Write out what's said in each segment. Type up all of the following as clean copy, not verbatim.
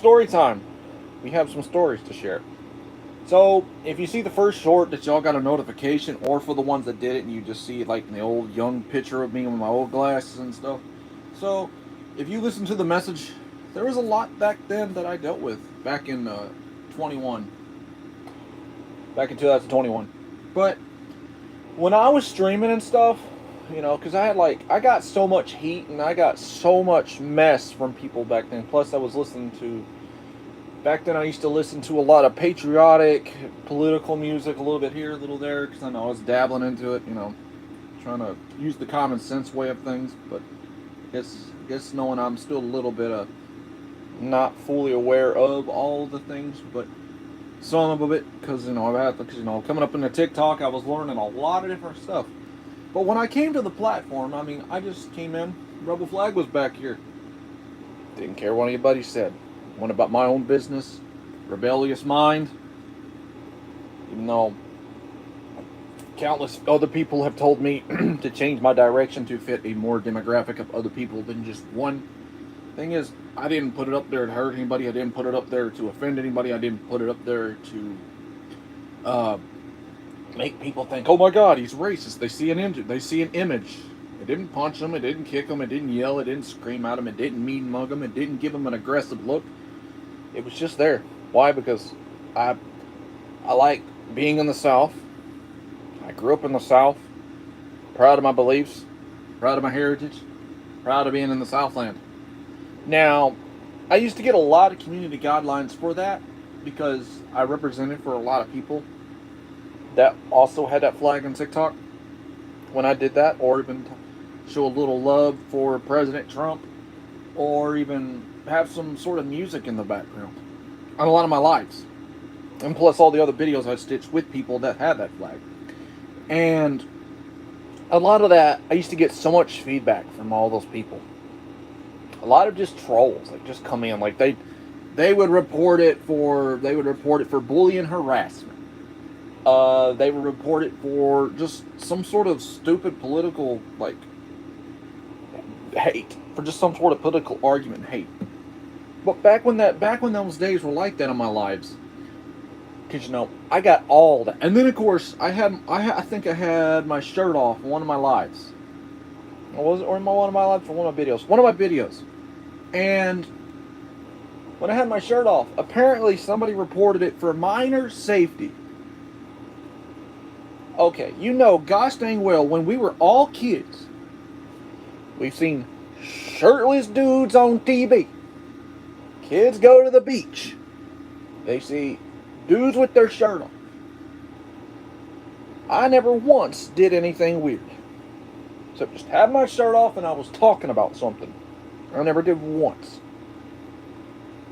story time. We have some stories to share. So, if you see the first short that y'all got a notification, or for the ones that did it and you just see like the old young picture of me with my old glasses and stuff. So, if you listen to the message, there was a lot back then that I dealt with back in 21, back in 2021. But when I was streaming and stuff, because I got so much heat and I got so much mess from people back then. Plus, I was listening to back then. I used to listen to a lot of patriotic, political music, a little bit here, a little there, because I know I was dabbling into it. Trying to use the common sense way of things. But I guess knowing I'm still a little bit not fully aware of all the things, but some of it, because coming up into TikTok, I was learning a lot of different stuff. But when I came to the platform, I just came in. Rebel Flag was back here. Didn't care what anybody said. Went about my own business. Rebellious mind. Even though countless other people have told me to change my direction to fit a more demographic of other people than just one. Thing is, I didn't put it up there to hurt anybody. I didn't put it up there to offend anybody. I didn't put it up there to make people think, "Oh my God, he's racist." They see an image. It didn't punch him. It didn't kick him. It didn't yell. It didn't scream at him. It didn't mean mug him. It didn't give him an aggressive look. It was just there. Why? Because I like being in the South. I grew up in the South. Proud of my beliefs. Proud of my heritage. Proud of being in the Southland. Now, I used to get a lot of community guidelines for that because I represented for a lot of people that also had that flag on TikTok when I did that, or even show a little love for President Trump, or even have some sort of music in the background on a lot of my lives. And plus all the other videos I stitched with people that had that flag. And a lot of that, I used to get so much feedback from all those people. A lot of just trolls, like just come in, like they would report it for bullying, harassment. They would report it for just some sort of stupid political, like, hate, for just some sort of political argument and hate. But back when those days were like that in my lives, because I got all that, and then of course I think I had my shirt off in one of my lives. One of my videos. And when I had my shirt off, apparently somebody reported it for minor safety. Okay, gosh dang well, when we were all kids, we've seen shirtless dudes on TV. Kids go to the beach. They see dudes with their shirt on. I never once did anything weird. So just had my shirt off and I was talking about something. I never did once.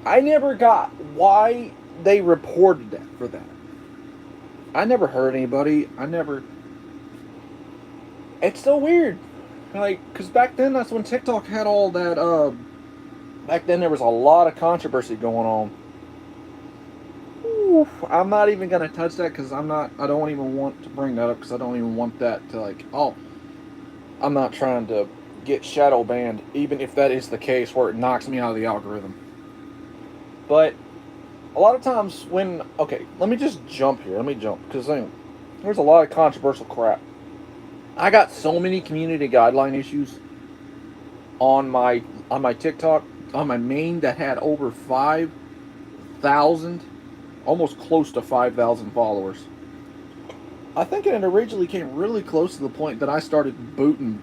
I never got why they reported that for that. I never hurt anybody. It's so weird. Because back then, that's when TikTok had all that, back then there was a lot of controversy going on. Ooh, I'm not even going to touch that because I don't even want to bring that up because I don't even want that to I'm not trying to get shadow banned, even if that is the case where it knocks me out of the algorithm. But a lot of times let me just jump here. Because there's a lot of controversial crap. I got so many community guideline issues on my TikTok, on my main, that had over 5,000, almost close to 5,000 followers. I think it originally came really close to the point that I started booting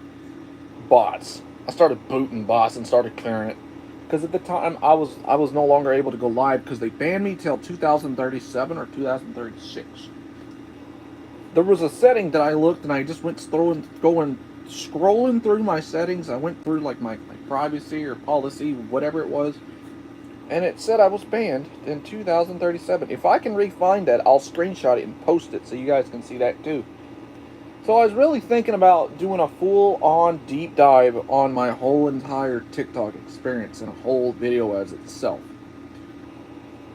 bots. I started booting bots and started clearing it. Because at the time, I was no longer able to go live because they banned me till 2037 or 2036. There was a setting that I looked and I just went scrolling through my settings. I went through like my privacy or policy, whatever it was. And it said I was banned in 2037. If I can re-find that, I'll screenshot it and post it so you guys can see that too. So I was really thinking about doing a full-on deep dive on my whole entire TikTok experience in a whole video as itself.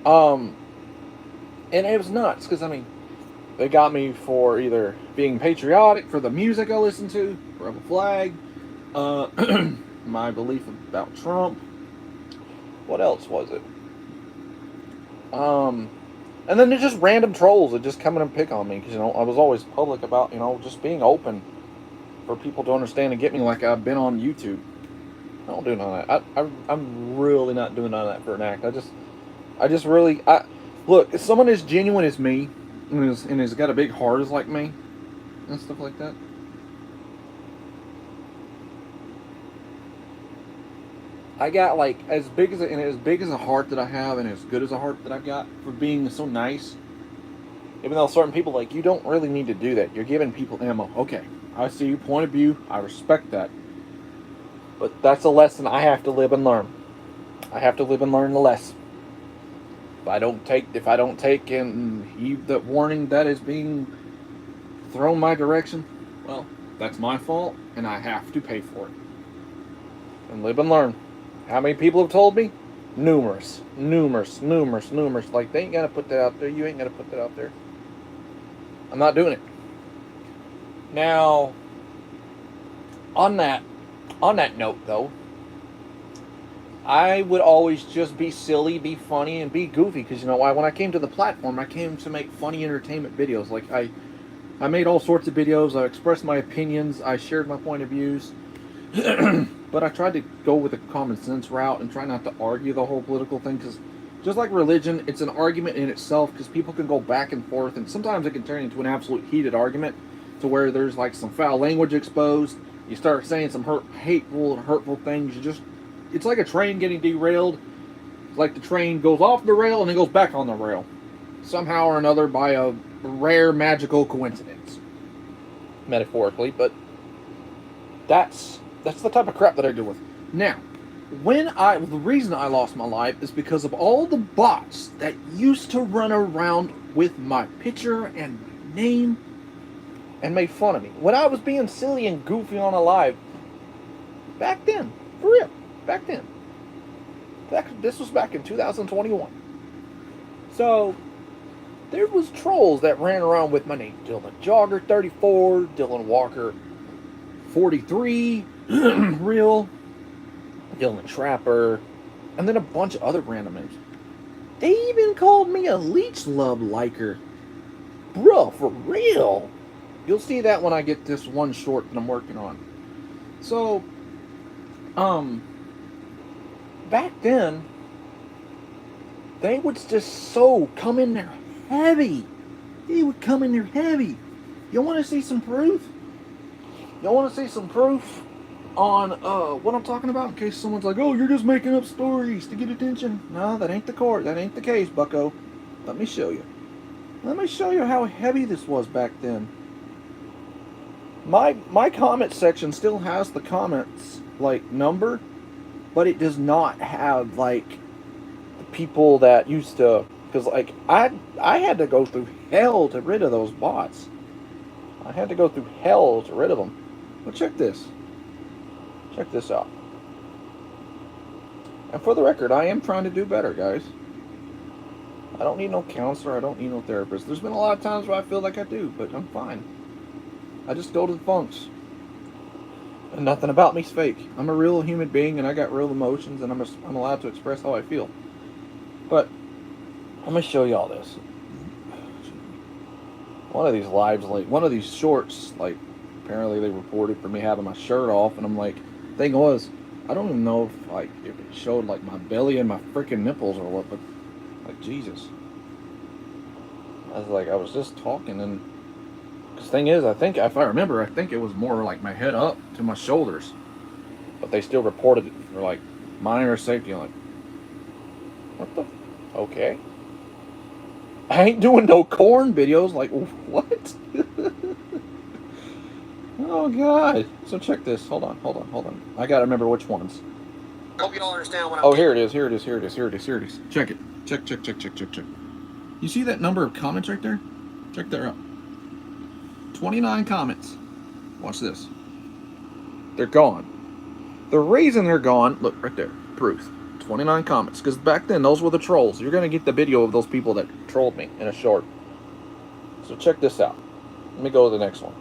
And it was nuts, because they got me for either being patriotic for the music I listen to, Rebel Flag, my belief about Trump. What else was it? And then there's just random trolls that just come in and pick on me because I was always public about just being open for people to understand and get me like I've been on YouTube. I don't do none of that. I'm really not doing none of that for an act. I just really look. If someone as genuine as me and has got a big heart as like me and stuff like that. I got like as big as a heart that I have and as good as a heart that I've got for being so nice. Even though certain people like you don't really need to do that. You're giving people ammo. Okay, I see your point of view. I respect that. But that's a lesson I have to live and learn. I have to live and learn the lesson. If I don't take and heed the warning that is being thrown my direction, well, that's my fault, and I have to pay for it. And live and learn. How many people have told me? Numerous. Like, they ain't got to put that out there. You ain't got to put that out there. I'm not doing it. Now, on that note, though, I would always just be silly, be funny, and be goofy. Because, when I came to the platform, I came to make funny entertainment videos. Like, I made all sorts of videos. I expressed my opinions. I shared my point of views. But I tried to go with a common sense route and try not to argue the whole political thing. Because just like religion, it's an argument in itself. Because people can go back and forth. And sometimes it can turn into an absolute heated argument. To where there's like some foul language exposed. You start saying some hateful and hurtful things. It's like a train getting derailed. It's like the train goes off the rail and then goes back on the rail. Somehow or another by a rare magical coincidence. Metaphorically, but that's the type of crap that I deal with. Now, the reason I lost my life is because of all the bots that used to run around with my picture and my name and made fun of me. When I was being silly and goofy on a live, back then, for real, back then. This was back in 2021. So, there was trolls that ran around with my name. Dylan Jogger 34, Dylan Walker 43, real, Dylan Trapper, and then a bunch of other random names. They even called me a Leech Love liker. Bro, for real. You'll see that when I get this one short that I'm working on. So, back then, they would just come in there heavy. They would come in there heavy. You want to see some proof? Y'all want to see some proof on what I'm talking about? In case someone's like, oh, you're just making up stories to get attention. No, that ain't the case, bucko. Let me show you. Let me show you how heavy this was back then. My comment section still has the comments, like, number, but it does not have, like, the people that used to, because, like, I had to go through hell to rid of those bots. I had to go through hell to rid of them. But check this. Check this out. And for the record, I am trying to do better, guys. I don't need no counselor. I don't need no therapist. There's been a lot of times where I feel like I do, but I'm fine. I just go to the funks. And nothing about me's fake. I'm a real human being, and I got real emotions, and I'm allowed to express how I feel. But let me show y'all this. One of these lives, like one of these shorts, like apparently they reported for me having my shirt off, and I'm like, thing was, I don't even know if it showed like my belly and my freaking nipples or what, but like Jesus. I was just talking, and the thing is, I think if I remember, I think it was more like my head up to my shoulders, but they still reported it for like minor safety. I'm like, what the? Okay. I ain't doing no corn videos. Like, what? Oh, God. So check this. Hold on. I gotta remember which ones. Hope you all understand what I'm... Oh, here it is. Check it. Check. You see that number of comments right there? Check that out. 29 comments. Watch this. They're gone. The reason they're gone, look, right there. Proof. 29 comments. Because back then, those were the trolls. You're going to get the video of those people that trolled me in a short. So check this out. Let me go to the next one.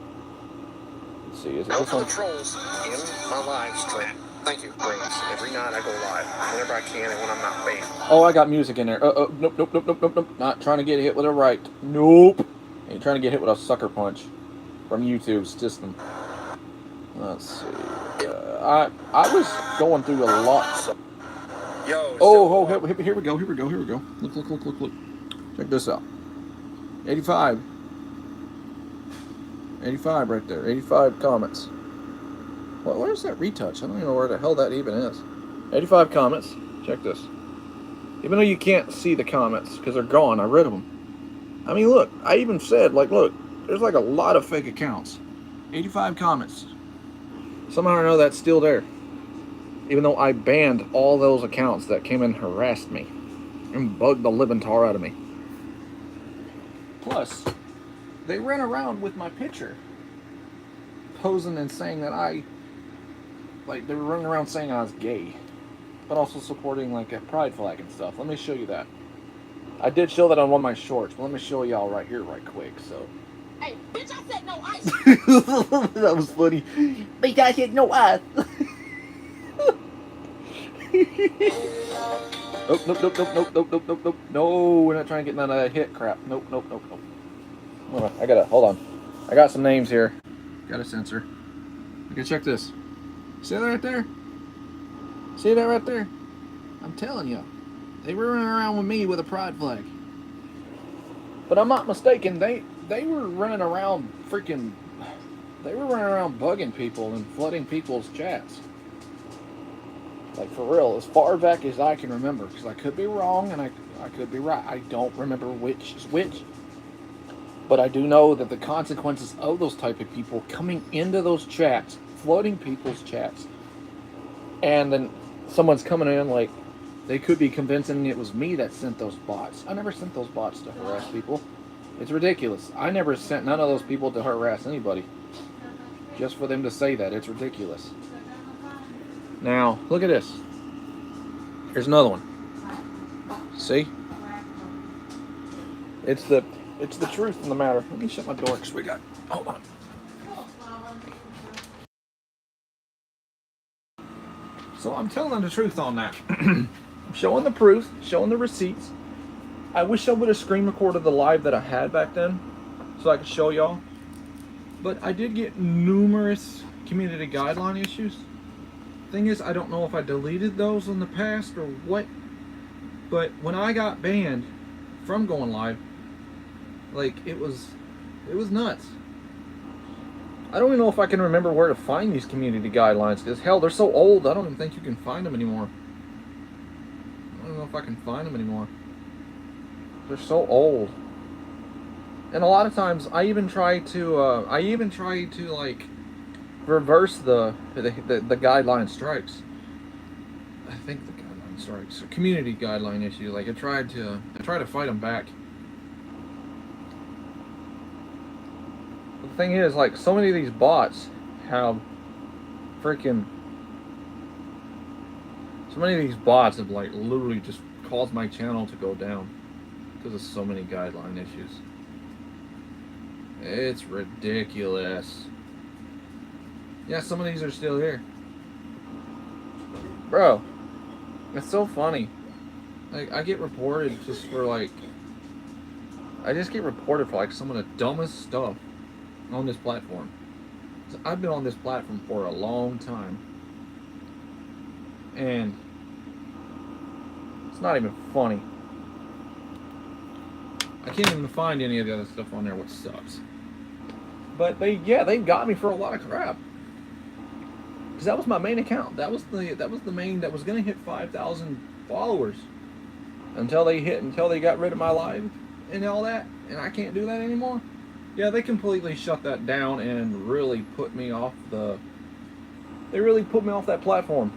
Let's see. Is it this one? The trolls in my live stream. Thank you. Every night I go live, whenever I can and when I'm not banned. Oh, I got music in there. Nope. Not trying to get hit with a right. Nope. Ain't trying to get hit with a sucker punch from YouTube's system. Let's see. I was going through a lot. Yo. Here we go. Look. Check this out. 85. 85 right there. 85 comments. Well, where's that retouch? I don't even know where the hell that even is. 85 comments. Check this. Even though you can't see the comments because they're gone, I read them. I mean, look. I even said, like, look, there's like a lot of fake accounts. 85 comments. Somehow or another, that's still there. Even though I banned all those accounts that came and harassed me and bugged the living tar out of me. Plus, they ran around with my picture, posing and saying that they were running around saying I was gay, but also supporting like a pride flag and stuff. Let me show you that. I did show that on one of my shorts, but let me show y'all right here right quick, so. Hey, bitch, I said no ice. That was funny. Bitch, I said no ice. Nope. No, we're not trying to get none of that hit crap. Nope. Hold on. I got some names here. Got a censor. Okay, check this. See that right there? See that right there? I'm telling you. They were running around with me with a pride flag. But I'm not mistaken, they were running around bugging people and flooding people's chats. Like, for real, as far back as I can remember, because I could be wrong and I could be right. I don't remember which is which. But I do know that the consequences of those type of people coming into those chats, flooding people's chats, and then someone's coming in like, they could be convincing it was me that sent those bots. I never sent those bots to harass people. It's ridiculous. I never sent none of those people to harass anybody. Just for them to say that, it's ridiculous. Now, look at this. Here's another one. See? It's the truth in the matter. Let me shut my door because we got... Hold on. So I'm telling the truth on that. I'm showing the proof, showing the receipts. I wish I would have screen recorded the live that I had back then so I could show y'all. But I did get numerous community guideline issues. Thing is, I don't know if I deleted those in the past or what, but when I got banned from going live, like, it was nuts. I don't even know if I can remember where to find these community guidelines, because hell, they're so old, I don't even think you can find them anymore. I don't know if I can find them anymore. They're so old. And a lot of times, I even try to like, reverse the guideline strikes. I think the guideline strikes, community guideline issue. Like, I tried to fight them back. But the thing is, like, so many of these bots have freaking. So many of these bots have, like, literally just caused my channel to go down because of so many guideline issues. It's ridiculous. Yeah, some of these are still here. Bro, it's so funny. Like, I get reported just for, like... I just get reported for, like, some of the dumbest stuff on this platform. So I've been on this platform for a long time. And... it's not even funny. I can't even find any of the other stuff on there, which sucks. But they've got me for a lot of crap. Because that was my main account. That was the main that was gonna hit 5,000 followers until they got rid of my live and all that, and I can't do that anymore. Yeah, they completely shut that down and really put me off that platform.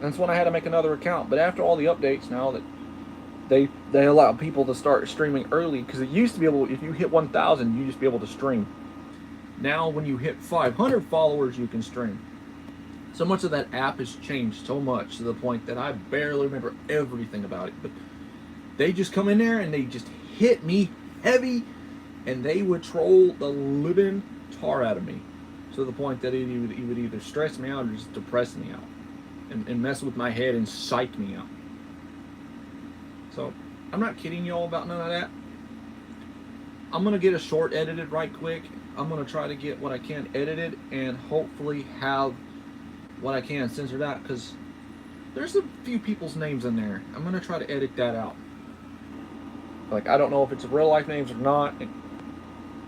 That's when I had to make another account. But after all the updates now that they allow people to start streaming early, because it used to be able, if you hit 1,000, you just be able to stream. Now when you hit 500 followers, you can stream. So much of that app has changed so much to the point that I barely remember everything about it. But they just come in there and they just hit me heavy, and they would troll the living tar out of me to the point that it would either stress me out or just depress me out. and mess with my head and psych me out. So, I'm not kidding y'all about none of that. I'm going to get a short edited right quick. I'm going to try to get what I can edited and hopefully have what I can censored out, because there's a few people's names in there. I'm going to try to edit that out. Like, I don't know if it's real life names or not,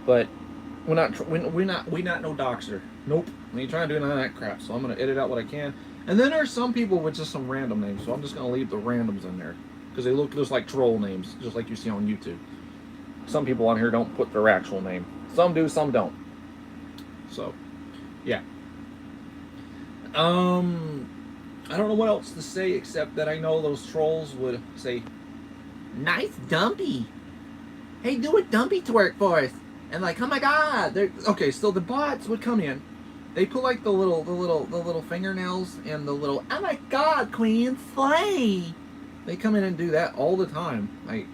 but we're not no doxer. Nope. We ain't trying to do none of that crap. So I'm going to edit out what I can. And then there's some people with just some random names, so I'm just going to leave the randoms in there, because they look just like troll names, just like you see on YouTube. Some people on here don't put their actual name. Some do, some don't. So, yeah. I don't know what else to say except that I know those trolls would say, "Nice dumpy. Hey, do a dumpy twerk for us." And like, "Oh my god." Okay, so the bots would come in. They put like the little fingernails and the little, "Oh my god, queen, slay." They come in and do that all the time. Like,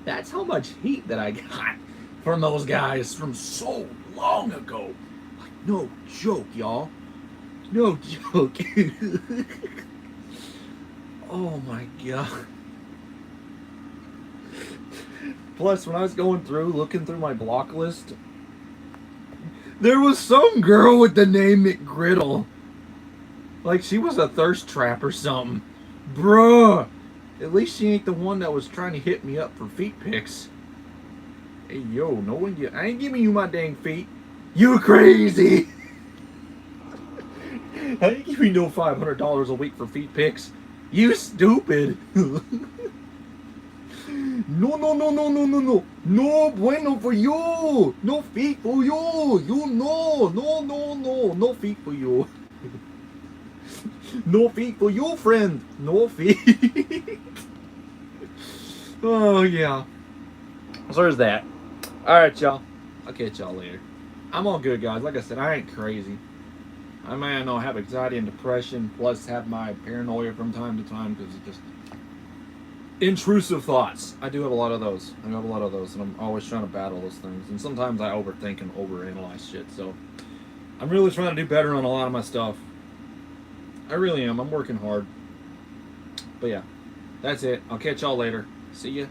that's how much heat that I got from those guys from so long ago. Like, no joke, y'all. No joke. Oh my god. Plus, when I was going through, looking through my block list, there was some girl with the name McGriddle. Like, she was a thirst trap or something. Bruh. At least she ain't the one that was trying to hit me up for feet pics. Hey, yo, no one I ain't giving you my dang feet. You crazy. I ain't giving you no $500 a week for feet pics. You stupid. No. No bueno for you. No feet for you. No feet for you. No feet for you, friend. No feet. Oh, yeah. So there's that. Alright, y'all. I'll catch y'all later. I'm all good, guys. Like I said, I ain't crazy. I may not have anxiety and depression, plus have my paranoia from time to time, because it's just intrusive thoughts. I do have a lot of those. I have a lot of those, and I'm always trying to battle those things. And sometimes I overthink and overanalyze shit. So I'm really trying to do better on a lot of my stuff. I really am. I'm working hard. But yeah, that's it. I'll catch y'all later. See ya.